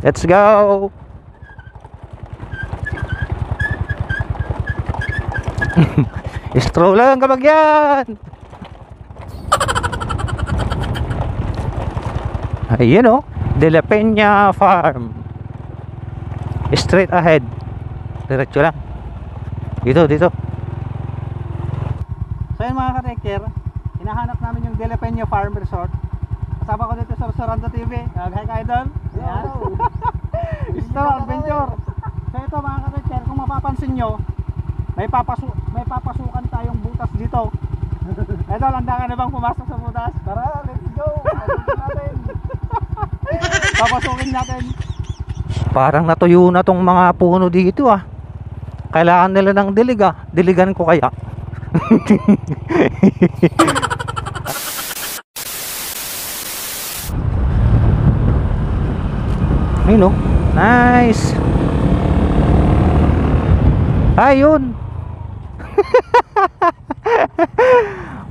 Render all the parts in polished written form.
Let's go. Stroll lang kabagyan. Ayun oh, De La Peña Farm. Straight ahead. Diretso lang. Dito. So yun mga ka-taker, hinahanap namin yung De La Peña Farm Resort. Kasama ko dito sa Sorsoran TV. Hi ka-idol. Stroll Adventure. So ito mga ka-taker, kung mapapansin nyo, may papasukan tayong butas dito. Idol, handa ka na bang pumasok sa butas? Tara, let's go. Papasukin natin. Parang natuyo na tong mga puno dito ah. Kailangan nila ng dilig ah. Diligan ko kaya. Ayun oh. Nice. Ayun.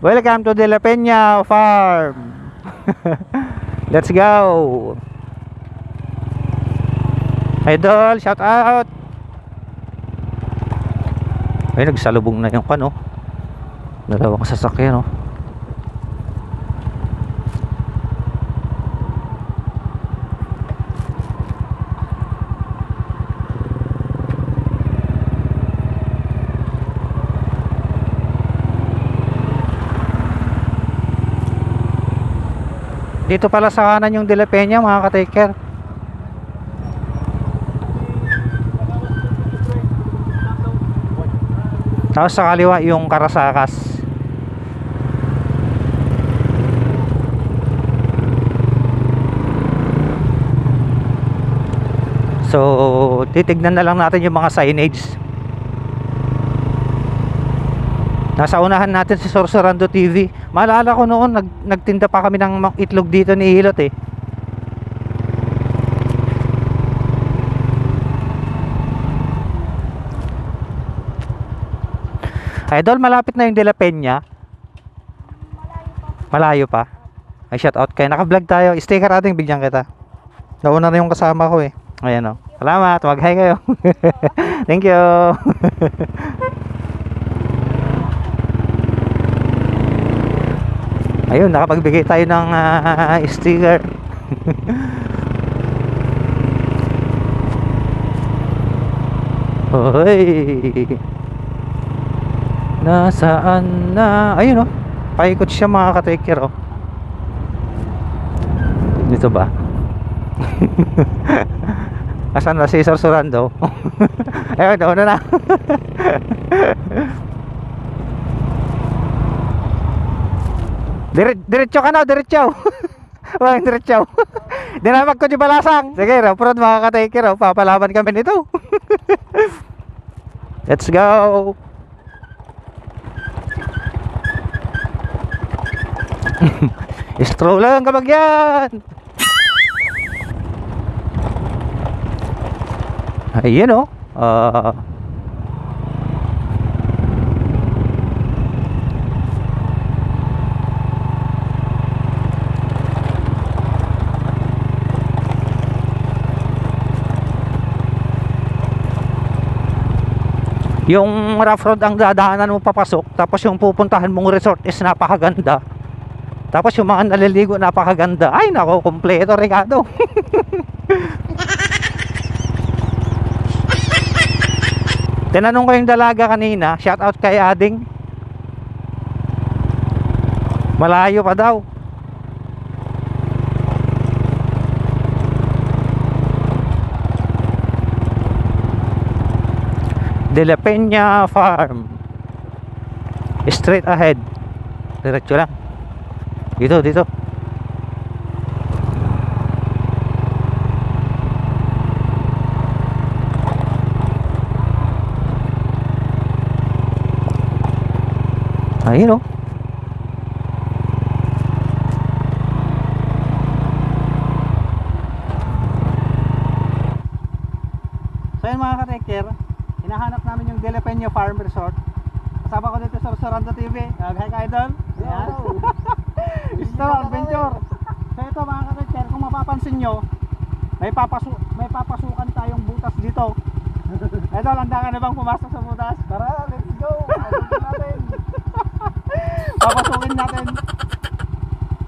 Welcome to De La Peña Farm. Let's go. Idol, shout out. Ay, nagsalubong na yung kano. Dalawang sasakyan, no? Dito pala sa kanan yung De La Peña, mga ka-taker. Tapos sa kaliwa yung Carazacas. So titignan na lang natin yung mga signage. Nasa unahan natin si Sorsoran TV. Maalala ko noon nagtinda pa kami ng itlog dito ni Hilot eh. Idol, malapit na yung De La Peña. Malayo pa. Ay, shout out kayo. Naka-vlog tayo. Sticker ating bigyan kita. Nauna na yung kasama ko eh. Ayan o. Salamat. Mag-hi kayo. Thank you. Ayun, nakapagbigay tayo ng sticker. Hoy. Nasaan na? Ayun oh. Paikot siya mga ka-taker oh. Dito ba? Asan na si Sorsoran daw? Ayun, doon na. Diretso ka na, diretso. Walang diretso. Dinamag ko di balasang. Sige, road mga ka-taker oh. Papalaban kami nito. Let's go. Stroll lang kabagyan. Ayun oh. Yung rough road ang dadaanan mo papasok, tapos yung pupuntahan mong resort is napakaganda. Tapos yung mga naliligo napakaganda. Ay nako, kompleto Ricardo. Tinanong ko yung dalaga kanina, shout out kay Ading. Malayo pa daw. De La Peña Farm. Straight ahead. Diretso lang. Dito. Ayun oh. So yun mga ka-taker, hinahanap namin yung De La Peña Farm Resort. Kasama ko dito sa Sorsoran TV. Hi ka-idol. Stroll Adventure. So ito mga ka-taker, kung mapapansin nyo, may papasukan tayong butas dito. Ito, landangan na bang pumasok sa butas? Tara, let's go. Pasukin natin. Papasukin natin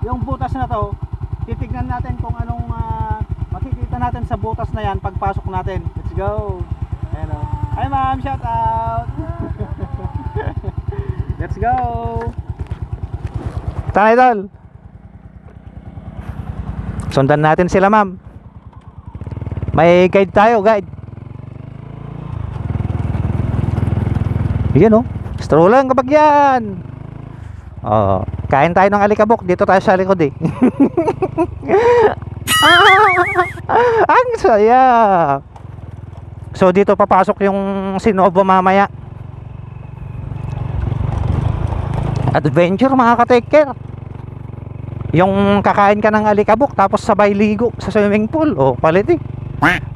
yung butas na to. Titignan natin kung anong makikita natin sa butas na yan pagpasok natin. Let's go. Ayan o. Hi ma'am, shout out. Let's go. Tara idol. Sundan natin sila ma'am. May guide tayo, guide. Yan o. Stroll lang kapag yan. Oh, kain tayo ng alikabok. Dito tayo sa likod eh. Ang saya. So dito papasok yung Sinobo mamaya. Adventure mga ka-take care. Yung kakain ka ng alikabok tapos sabay ligo sa swimming pool. Oh, palit eh.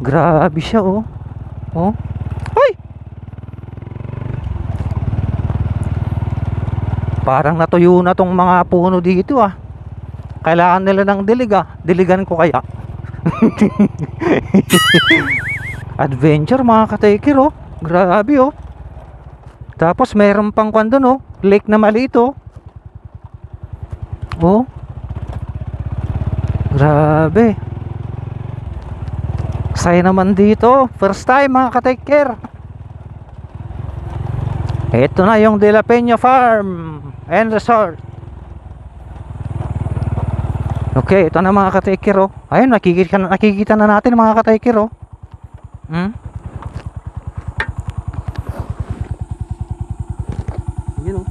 Grabe siya oh. Oh. Hoy. Parang natuyo na tong mga puno dito ah. Kailangan nila ng dilig ah. Diligan ko kaya. Adventure mga ka-taker oh. Grabe oh. Tapos mayroon pang kwan doon oh. Lake na maliit oh. Oh. Grabe. Saya naman dito. First time mga ka-taker. Ito na yung De La Peña Farm and Resort. Okay, ito na mga ka-taker oh. Ayun, nakikita na natin mga ka-taker oh. Yun oh.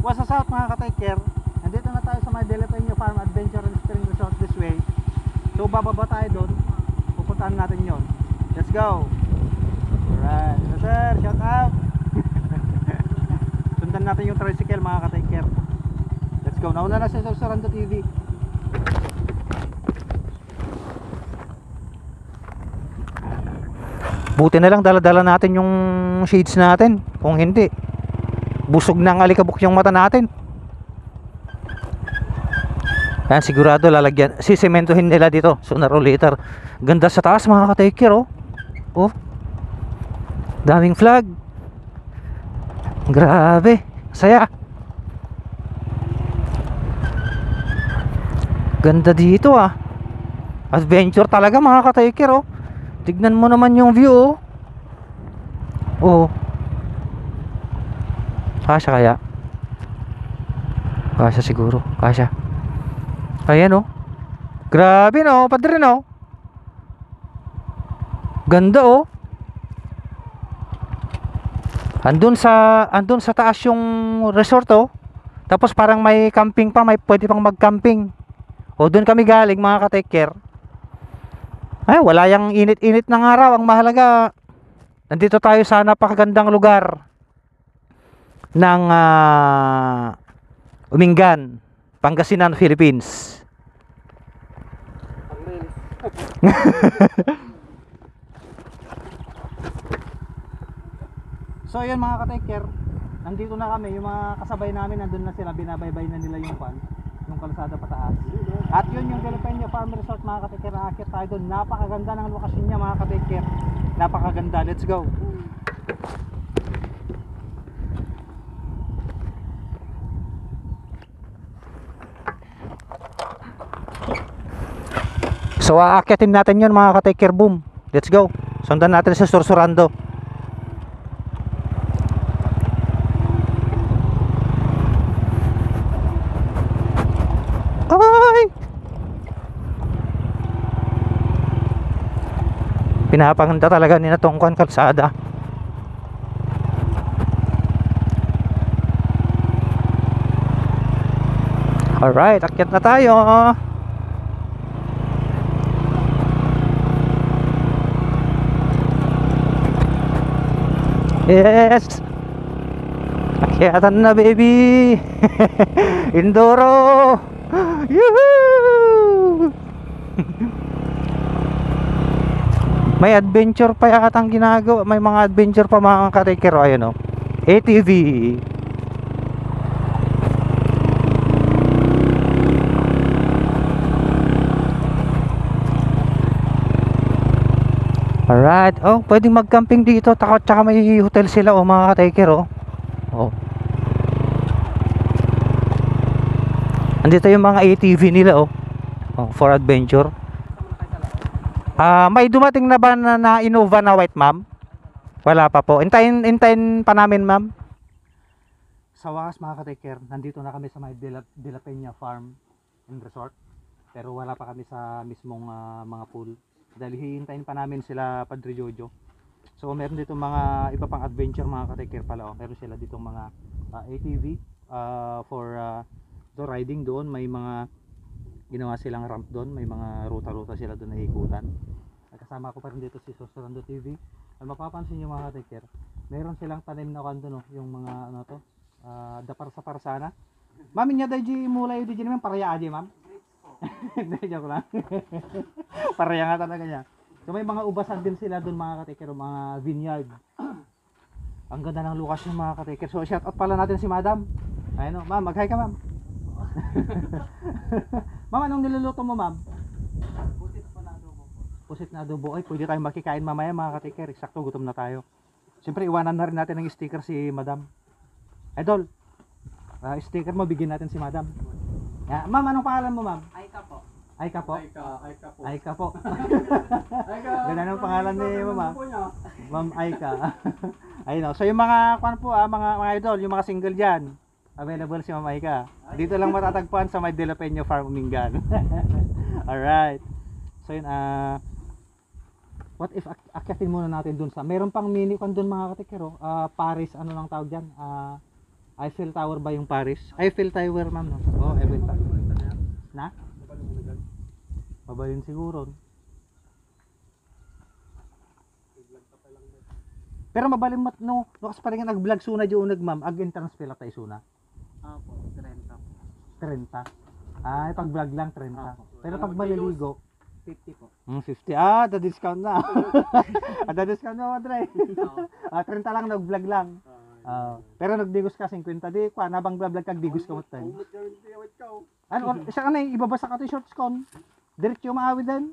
What's up mga ka-taker? Nandito na tayo sa De La Peña Farm Adventure and Spring Resort this way. So bababa tayo doon. Pupuntahan natin yon. Let's go. Alright, hello sir, shout out. Sundan natin yung tricycle mga ka-taker. Let's go, nauna na sa Sorando TV. Buti na lang dala-dala natin yung shades natin. Kung hindi, busog na ang alikabok yung mata natin. Yan, sigurado lalagyan, sisementohin nila dito sooner or later. Ganda sa taas mga ka-taker oh. Oh, daming flag. Grabe, saya. Ganda dito ah. Adventure talaga mga ka-taker oh. Tignan mo naman yung view oh. Oh. Kasya kaya? Kasya siguro, kasya. Ayan oh. Grabe no, padre no. Ganda oh. Andun sa taas yung resort oh. Tapos parang may camping pa, may pwede pang mag-camping. O doon kami galing mga ka-take care. Ay, wala yang init-init ng araw. Ang mahalaga, nandito tayo sa napakagandang lugar ng Umingan, Pangasinan, Philippines. So yun mga ka-take care, nandito na kami, yung mga kasabay namin nandun na sila, binabaybay na nila yung kalsada pataas. At yun yung De La Peña Farm Resort mga ka-take care, nakakit tayo doon. Napakaganda ng lokasyon niya mga ka-take care. Napakaganda, let's go. So aakyatin natin yun mga ka-take care, boom. Let's go. Sundan natin sa Sorsorando. Ay! Pinapaganda talaga ni na tong kalsada. Alright, akyat na tayo. Yes. Akyatan na baby. Indoro. Yuhuu. May adventure pa yatang ginagawa. May mga adventure pa mga ka-taker. Ayun o, ATV. Alright. Oh, pwedeng mag-camping dito. Tsaka may hotel sila oh, mga ka-taker oh. Oh. Andito yung mga ATV nila oh. Oh, for adventure. May dumating na ba na Innova na white, ma'am? Wala pa po. Intayin pa namin, ma'am. Sa wakas mga ka-taker, nandito na kami sa may De La Peña Farm and Resort. Pero wala pa kami sa mismong mga pool. Dahil hihintayin pa namin sila Padre Jojo. So meron dito mga iba pang adventure mga ka-taker pala. Oh. Meron sila dito mga ATV for riding doon. May mga ginawa silang ramp doon. May mga ruta-ruta sila doon na ikutan. Kasama ko pa rin dito si Sosorando TV. Mapapansin nyo mga ka-taker, meron silang tanim na kanto no, yung mga ano to, dapar sa parsana. Mami niya dahi mulay di naman paraya aja ma'am. Hindi joke lang. Paraya nga talaga niya. So may mga ubasan din sila doon mga ka-taker, mga vineyard. Ang ganda ng lokasyon mga ka-taker. So shout out pala natin si Madam. Ayun no, ma'am, mag-hi ka ma'am. Ma'am, anong niluluto mo ma'am? Pusit na adobo. Ay, pwede tayong makikain mamaya mga ka-taker. Eksakto, gutom na tayo. Siyempre, iwanan na rin natin ng sticker si Madam. Idol, sticker mo, bigyan natin si Madam. Ma'am, anong pangalan mo ma'am? Aika po. Aika po? Aika po. Aika po. Aika. Ganda ng pangalan ni ma'am. Ma'am Aika. Ayun o. So yung mga, mga idol, yung mga single dyan, available si Ma'am Aika. Dito lang matatagpuan sa may De La Peña Farm, Umingan. Alright. So yun, what if akyatin muna natin dun sa, meron pang mini kon dun mga katikero, Paris, ano lang tawag dyan, Eiffel Tower ba yung Paris? Eiffel Tower ma'am no? Oh, Eiffel Tower na? Mabalin siguro pero mabalin mat no, kasi parang nag-vlog suna yung ma'am, ag-entrance pila tayo suna Apo, 30. 30? Ay, pag vlog lang 30 pero pag maliligo 50 po. 50. Da-discount na. Da-discount na, Madre. 30 lang, nag-vlog lang. Pero nagdigos ka 50. Di ko, nabang vlog kag digos ka mo tayo. Ano, isa ka na, ibabasa ka to shorts kon. Diretso maawi din.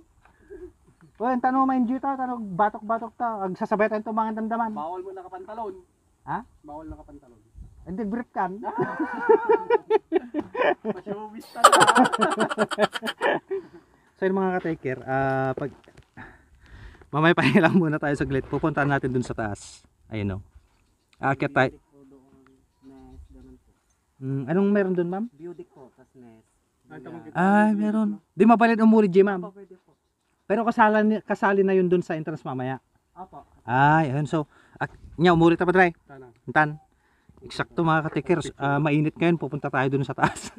O, yung tanong mo enjoy ta, tanong batok-batok ta. Agsasabay tayo itong mga damdaman. Bawal mo nakapantalon. Ha? Bawal nakapantalon. Hindi, brief kan. Pasyubis ka na. So yun mga ka-taker, mamaya pa lang muna tayo saglit. Pupuntahan natin dun sa taas. Ayun o. Aakyat tayo. Anong meron dun ma'am? Beauty po, tas nest. Ay, meron. Di mapalit umuli G ma'am. Pero kasali na yun dun sa entrance mamaya. Apo. Ay, ayun. So, umuli ta pa dry. Tanang. Tan. Eksakto mga ka-takers. Mainit ngayon, pupunta tayo dun sa taas.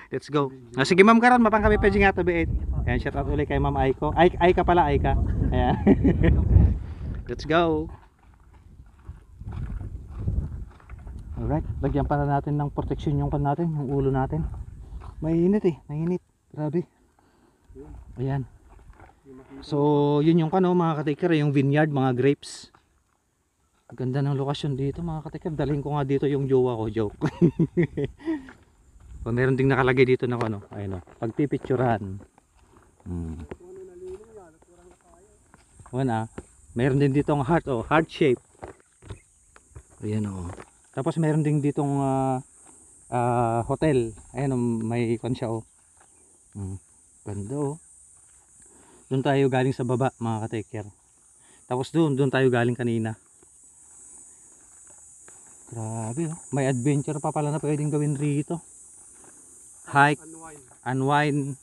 Let's go. Sige ma'am karon, mapang kami pwede nga tabi 8. Ayan, shout out ulit kay ma'am Aiko. Aika pala, Aika. Ayan. Let's go. Alright, lagyan pala natin ng protection yung kan natin, yung ulo natin. Mainit eh, mainit. Grabe. Ayan. So, yun yung kano mga ka-taker, yung vineyard, mga grapes. Ganda ng lokasyon dito mga ka-taker. Dalhin ko nga dito yung jowa ko, joke. O, meron ding nakalagay dito na ano, ayun o, pagpipicturehan. Wala, meron din dito ang heart o, heart shape. Ayan o. Tapos meron din ditong hotel. Ayan o, may kon siya o. Ganda o. Doon tayo galing sa baba mga ka-taker. Tapos doon tayo galing kanina. Grabe o, may adventure pa pala na pwedeng gawin rito. Hike, unwind,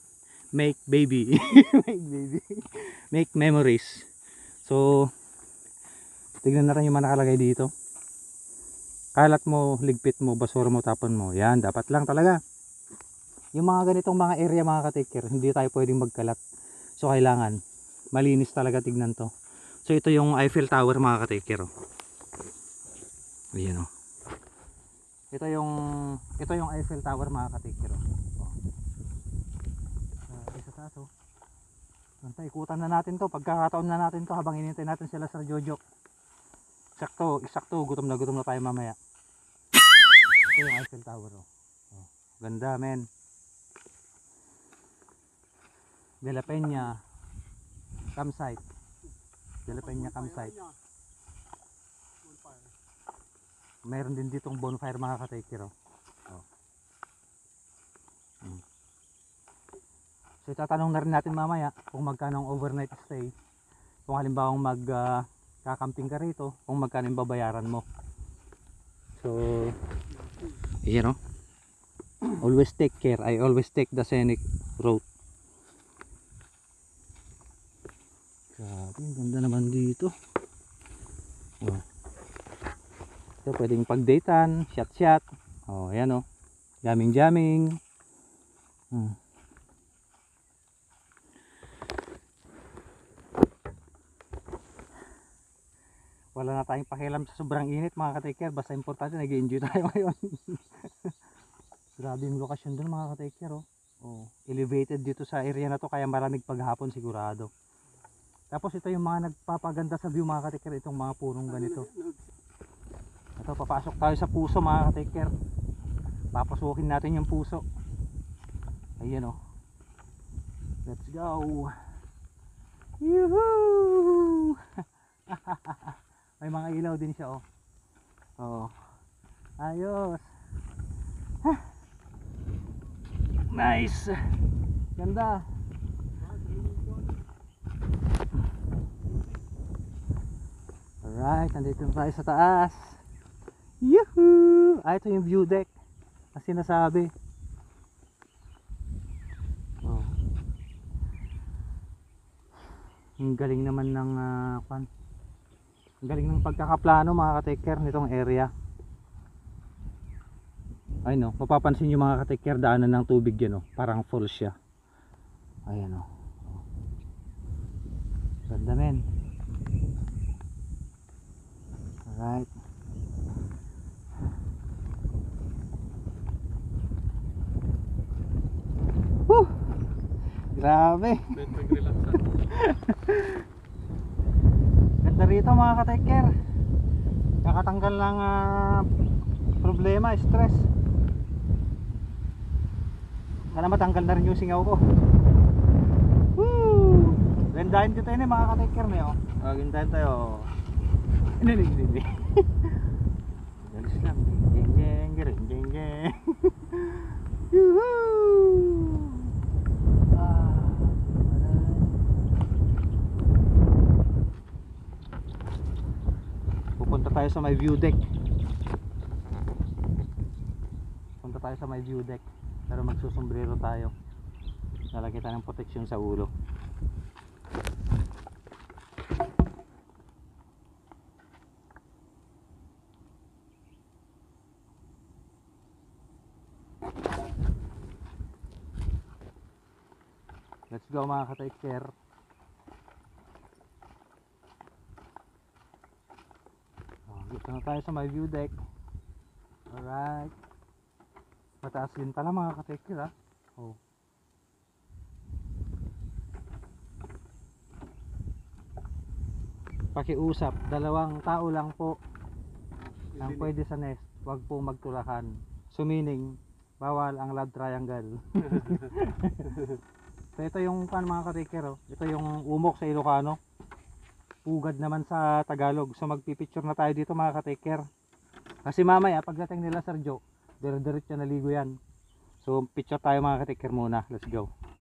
make baby. Make baby. Make memories. So, tignan natin yung mga nakalagay dito. Kalat mo, ligpit mo, basura mo, tapon mo. Yan, dapat lang talaga. Yung mga ganitong mga area mga ka-taker, hindi tayo pwedeng magkalat. So, kailangan malinis talaga, tignan to. So, ito yung Eiffel Tower mga ka-taker. Ayan o. Ito yung Eiffel Tower mga ka-taker. Isa taas oh. Ikutan na natin to, pagkakataon na natin to habang inintay natin sila sa Jojo. Eksakto, gutom na tayo mamaya. Ito yung Eiffel Tower oh. Ganda men. De La Peña campsite. De la Peña campsite. Bonfire. Meron din ditong bonfire mga ka-taker. Oh. So itatanong na rin natin mamaya kung magkano ang overnight stay. Kung halimbawa kakamping ka rito, kung magkano yung babayaran mo. So, you know, always take care. I always take the scenic route. Grabe, ang ganda naman dito. Oh. So, pwedeng pag-datean, shot-shot. Oh, ayan oh. Jamming-jamming. Wala na tayong pakialam sa sobrang init mga ka-taker. Basta importante nag-enjoy tayo ngayon. Grabe yung lokasyon dun mga ka-taker. Oh. Elevated dito sa area na to kaya maraming paghapon sigurado. Tapos ito yung mga nagpapaganda sa view mga ka-taker. Itong mga punong ganito. Ito, papasok tayo sa puso mga ka-taker. Papasukin natin yung puso. Ayan oh. Let's go. Yuhuu. May mga ilaw din siya oh. Oh. Ayos. Nice. Ganda. Alright, nandito tayo sa taas. Yuhuu! Ito yung view deck na sinasabi. Oh. Ang galing naman ng ang galing ng pagkakaplano mga ka-taker nitong area. Ay no, mapapansin nyo mga ka-taker, daanan ng tubig yan oh. Parang falls siya. Ayan oh. Ganda men. Alright. Woo! Grabe. Relaxan. Ganda rito mga ka-taker. Nakatanggal ng problema, stress. Sana matanggal na rin yung singaw ko. Woo! Gandahin dito yun mga ka-taker na yun. Gandahin tayo. Hindi. Galis lang. Geng. Yuhuu! Pupunta tayo sa may view deck. Pero magsusombrero tayo. Lalagyan tayo ng proteksyon sa ulo. Let's go mga ka-taker. Dito na tayo sa my view deck. Alright. Mataas din pala mga ka-taker ha. Oh. Pakiusap, 2 tao lang po ang pwede sa nest. Huwag po magtulakan. So meaning, bawal ang love triangle. So ito yung mga ka-taker oh. Ito yung umok sa Ilocano. Pugad naman sa Tagalog. So magpipicture na tayo dito mga ka-taker. Kasi mamaya pagdating nila Sir Joe, dire-diretso na ligo yan. So picture tayo mga ka-taker muna. Let's go.